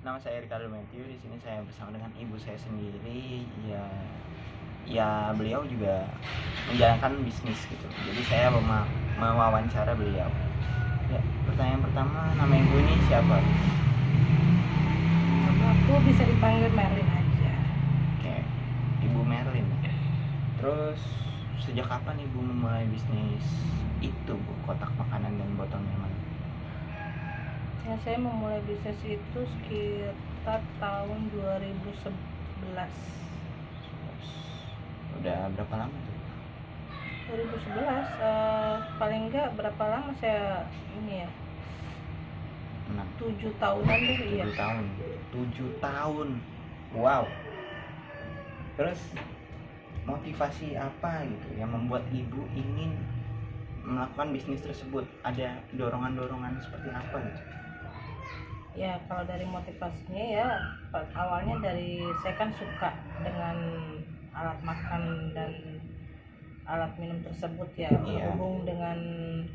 Nama saya Ricardo Matthew. Di sini saya bersama dengan ibu saya sendiri. Ya beliau juga menjalankan bisnis gitu. Jadi saya mewawancara beliau. Ya, pertanyaan pertama, nama ibu ini siapa? Nama aku bisa dipanggil Merlin aja. Oke, Ibu Merlin. Terus sejak kapan ibu memulai bisnis itu, Bu? Kotak makanan dan botol minuman. Ya, saya memulai bisnis itu sekitar tahun 2011. Udah berapa lama tuh? 2011 paling enggak berapa lama saya ini ya? 7 tahunan deh. 7 Iya. tahun. 7 tahun. Wow. Terus motivasi apa gitu yang membuat ibu ingin melakukan bisnis tersebut? Ada dorongan-dorongan seperti apa gitu? Ya, kalau dari motivasinya ya awalnya dari saya kan suka dengan alat makan dan alat minum tersebut ya. Iya. Berhubung dengan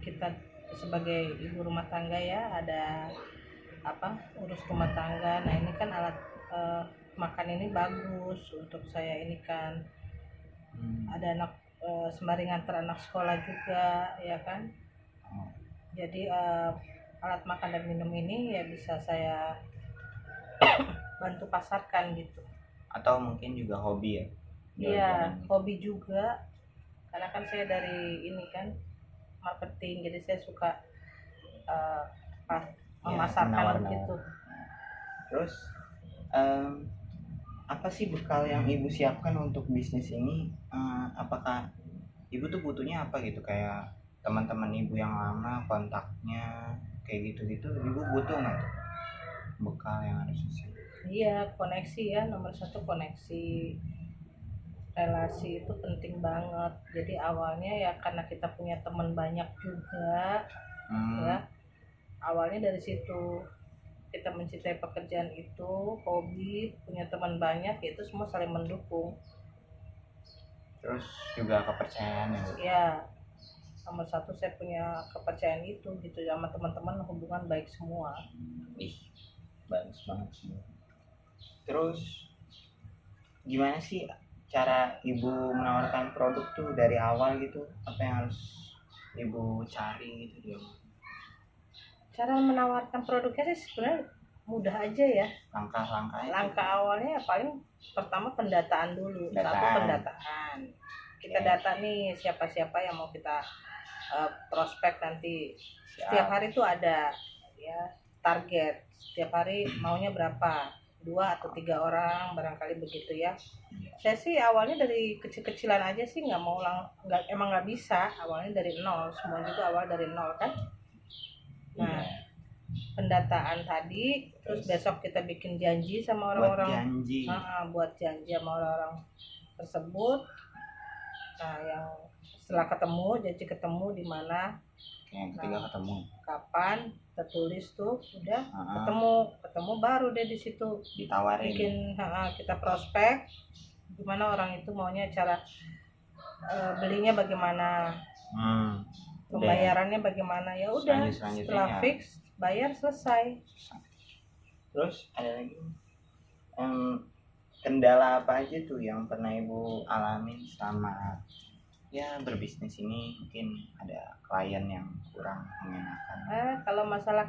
kita sebagai ibu rumah tangga ya, ada urus rumah tangga. Nah, ini kan alat makan ini bagus untuk saya ini kan. Ada anak sembari ngantar anak sekolah juga ya kan. Jadi alat makan dan minum ini ya bisa saya bantu pasarkan gitu. Atau mungkin juga hobi ya? Iya, hobi juga. Karena kan saya dari ini kan marketing, jadi saya suka memasarkan gitu. Terus apa sih bekal yang ibu siapkan untuk bisnis ini? Apakah ibu tuh butuhnya apa gitu, kayak teman-teman ibu yang lama kontaknya kayak gitu-gitu, ibu butuh nggak tuh bekal yang harus disiapkan? Iya, koneksi ya, nomor satu koneksi. Relasi itu penting banget. Jadi awalnya ya karena kita punya teman banyak juga ya, awalnya dari situ kita mencintai pekerjaan itu, hobi, punya teman banyak, itu semua saling mendukung. Terus juga kepercayaan ya? Ya, nomor satu saya punya kepercayaan itu gitu sama teman-teman, hubungan baik semua. Bagus banget sih. Terus gimana sih cara ibu menawarkan produk tuh dari awal gitu? Apa yang harus ibu cari gitu? Cara menawarkan produknya sih sebenarnya mudah aja ya. Langkah awalnya ya paling pertama pendataan dulu. Satu, pendataan. Kita data nih siapa-siapa yang mau kita prospek nanti. Setiap hari tuh ada ya target. Setiap hari maunya berapa? 2 atau 3 orang barangkali begitu ya. Saya sih awalnya dari kecil-kecilan aja sih, emang nggak bisa. Awalnya dari nol, semua juga awal dari nol kan. Nah, pendataan tadi, terus besok kita bikin janji sama orang-orang, buat janji sama orang-orang tersebut. Nah, yang setelah janji ketemu di mana, yang ketiga ketemu kapan, tertulis tuh udah ketemu baru deh di situ ditawarin, bikin kita prospek gimana orang itu maunya, cara belinya bagaimana, pembayarannya bagaimana, ya udah setelah fix bayar selesai. Terus ada lagi kendala apa aja tuh yang pernah ibu alamin selama ya berbisnis ini? Mungkin ada klien yang kurang mengenakan. Kalau masalah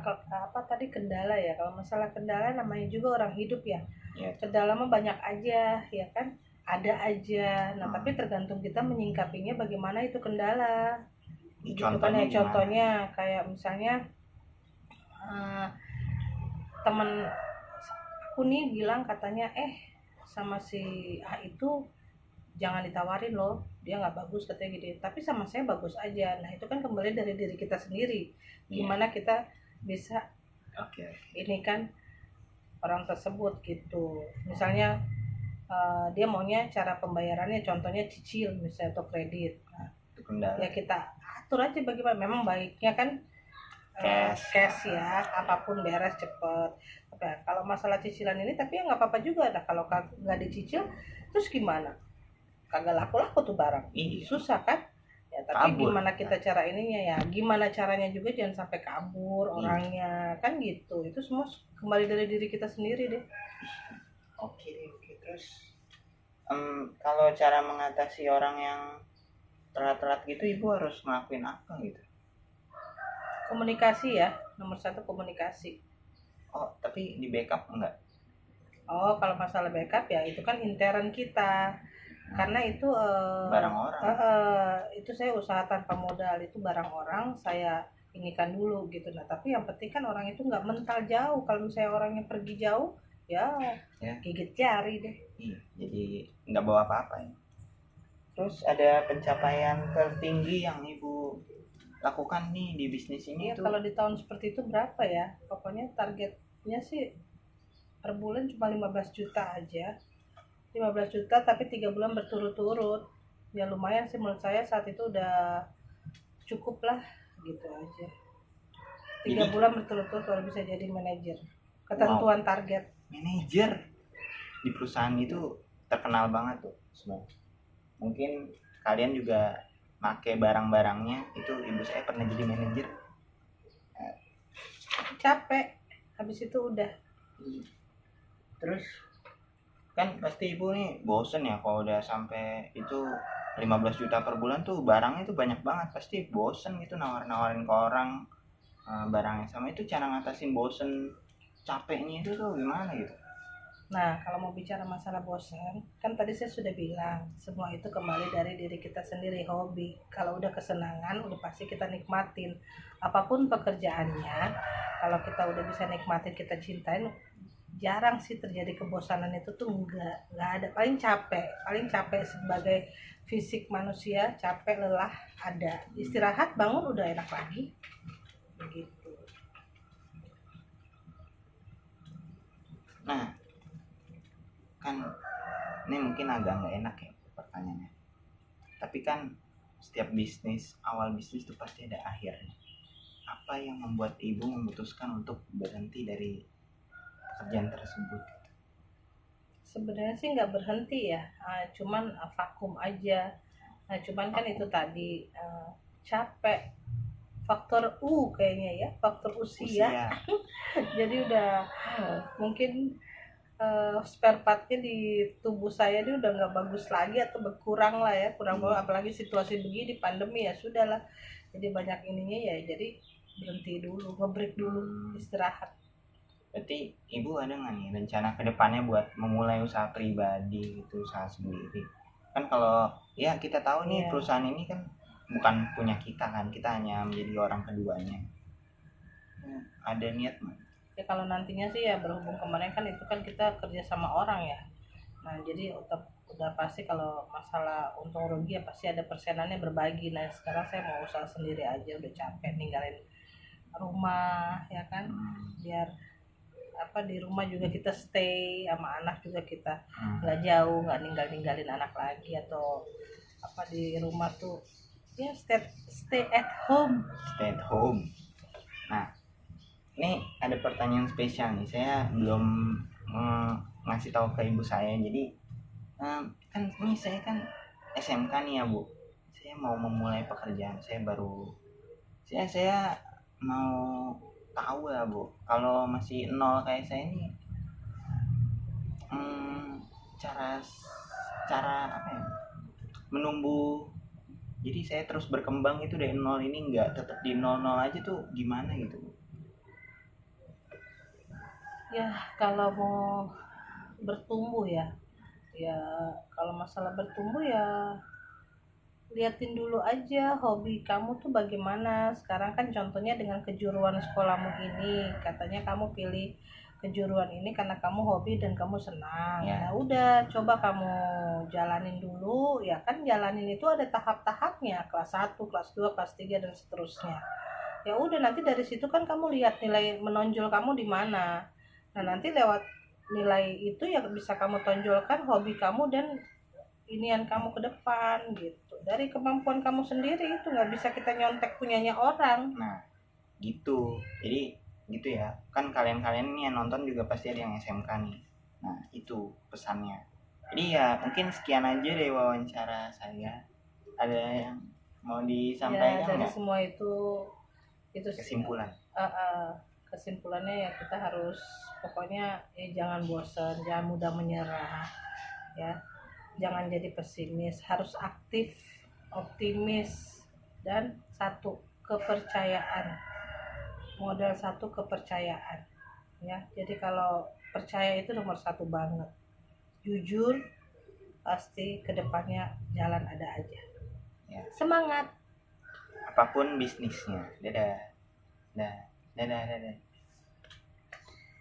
kendala ya, kalau masalah kendala namanya juga orang hidup ya. Kendala mah banyak aja ya kan, ada aja. Nah tapi tergantung kita menyingkapinya bagaimana itu kendala. Contohnya, contohnya kayak misalnya temen aku nih bilang katanya sama si A itu jangan ditawarin loh, dia nggak bagus katanya gitu. Tapi sama saya bagus aja. Nah itu kan kembali dari diri kita sendiri, gimana kita bisa ini kan orang tersebut gitu. Misalnya dia maunya cara pembayarannya contohnya cicil misalnya atau kredit. Nah, ya kita atur aja bagaimana. Memang baiknya kan cash ya, apapun beres cepet. Kalau masalah cicilan ini tapi ya nggak apa-apa juga. Nah kalau nggak dicicil terus gimana? Kagak laku tuh barang, susah kan ya. tapi kabur. Gimana kita cara ininya ya, gimana caranya juga jangan sampai kabur orangnya, kan gitu. Itu semua kembali dari diri kita sendiri deh. Oke. Terus kalau cara mengatasi orang yang telat gitu, ibu harus ngelakuin apa gitu? Komunikasi ya, nomor 1 komunikasi. Oh, tapi di backup enggak? Oh, kalau masalah backup ya itu kan intern kita. Karena itu barang orang. Itu saya usaha tanpa modal, itu barang orang saya inikan dulu gitu. Nah, tapi yang penting kan orang itu nggak mental jauh. Kalau misalnya orangnya pergi jauh, ya gigit jari deh. Iya, jadi nggak bawa apa-apa ya. Terus ada pencapaian tertinggi yang ibu lakukan nih di bisnis ini tuh? Kalau di tahun seperti itu berapa ya? Pokoknya targetnya sih per bulan cuma 15 juta aja. 15 juta tapi 3 bulan berturut-turut. Ya lumayan sih menurut saya, saat itu udah cukup lah gitu aja. 3 bulan berturut-turut kalau bisa jadi manajer. Ketentuan target. Manajer di perusahaan itu terkenal banget tuh sebenarnya. Mungkin kalian juga pakai barang-barangnya itu. Ibu saya pernah jadi manajer. Capek, habis itu udah. Terus kan pasti ibu nih bosen ya kalau udah sampai itu 15 juta per bulan tuh, barangnya tuh banyak banget, pasti bosen gitu nawarin ke orang barangnya sama. Itu cara ngatasin bosen capeknya itu tuh gimana gitu? Nah, kalau mau bicara masalah bosan, kan tadi saya sudah bilang, semua itu kembali dari diri kita sendiri, hobi. Kalau udah kesenangan, udah pasti kita nikmatin. Apapun pekerjaannya, kalau kita udah bisa nikmatin, kita cintain, jarang sih terjadi kebosanan. Itu tuh nggak ada. Paling capek sebagai fisik manusia, capek, lelah, ada. Istirahat, bangun, udah enak lagi. Begitu. Nah, kan ini mungkin agak nggak enak ya pertanyaannya, tapi kan setiap bisnis, awal bisnis itu pasti ada akhirnya. Apa yang membuat ibu memutuskan untuk berhenti dari pekerjaan tersebut? Sebenarnya sih nggak berhenti ya, cuman vakum aja. Nah, cuman kan itu tadi capek, faktor kayaknya ya, faktor usia. Jadi udah mungkin spare partnya di tubuh saya ini udah nggak bagus lagi atau berkurang lah ya, kurang banget. Apalagi situasi begini, pandemi, ya sudahlah, jadi banyak ininya ya, jadi berhenti dulu, nge-break dulu, istirahat. Berarti ibu ada nggak nih rencana kedepannya buat memulai usaha pribadi gitu, usaha sendiri? Kan kalau ya kita tahu nih perusahaan ini kan bukan punya kita kan, kita hanya menjadi orang keduanya. Ada niat nggak? Ya kalau nantinya sih ya, berhubung kemarin kan itu kan kita kerja sama orang ya. Nah, jadi udah pasti kalau masalah untung rugi ya pasti ada persenannya berbagi. Nah, sekarang saya mau usaha sendiri aja, udah capek ninggalin rumah ya kan. Biar di rumah juga kita stay sama anak juga, kita nggak jauh, nggak ninggalin anak lagi, atau di rumah tuh ya stay at home. Nah, ini ada pertanyaan spesial nih, saya belum ngasih tahu ke ibu saya. Jadi kan ini saya kan SMK nih ya Bu, saya mau memulai pekerjaan saya baru. Saya mau tahu ya Bu, kalau masih nol kayak saya ini cara apa ya, menumbuh. Jadi saya terus berkembang itu dari nol ini, nggak tetap di nol aja tuh, gimana gitu Bu? Ya kalau mau bertumbuh ya kalau masalah bertumbuh ya liatin dulu aja hobi kamu tuh bagaimana. Sekarang kan contohnya dengan kejuruan sekolahmu ini, katanya kamu pilih kejuruan ini karena kamu hobi dan kamu senang. Nah udah, coba kamu jalanin dulu ya kan. Jalanin itu ada tahap-tahapnya, kelas 1, kelas 2, kelas 3 dan seterusnya. Ya udah, nanti dari situ kan kamu lihat nilai menonjol kamu di mana. Nah, nanti lewat nilai itu ya bisa kamu tonjolkan hobi kamu dan inian kamu ke depan gitu. Dari kemampuan kamu sendiri, itu nggak bisa kita nyontek punyanya orang. Nah, gitu. Jadi gitu ya. Kan kalian ini yang nonton juga pasti ada yang SMK nih. Nah, itu pesannya. Jadi ya mungkin sekian aja deh wawancara saya. Ada yang mau disampaikan ya, dari nggak? semua itu Kesimpulan. Kesimpulannya ya kita harus pokoknya jangan bosan, jangan mudah menyerah, ya jangan jadi pesimis, harus aktif, optimis, dan satu kepercayaan, modal satu kepercayaan, ya. Jadi kalau percaya itu nomor satu banget, jujur, pasti kedepannya jalan ada aja, ya. Semangat Apapun bisnisnya. Dadah. Dadah.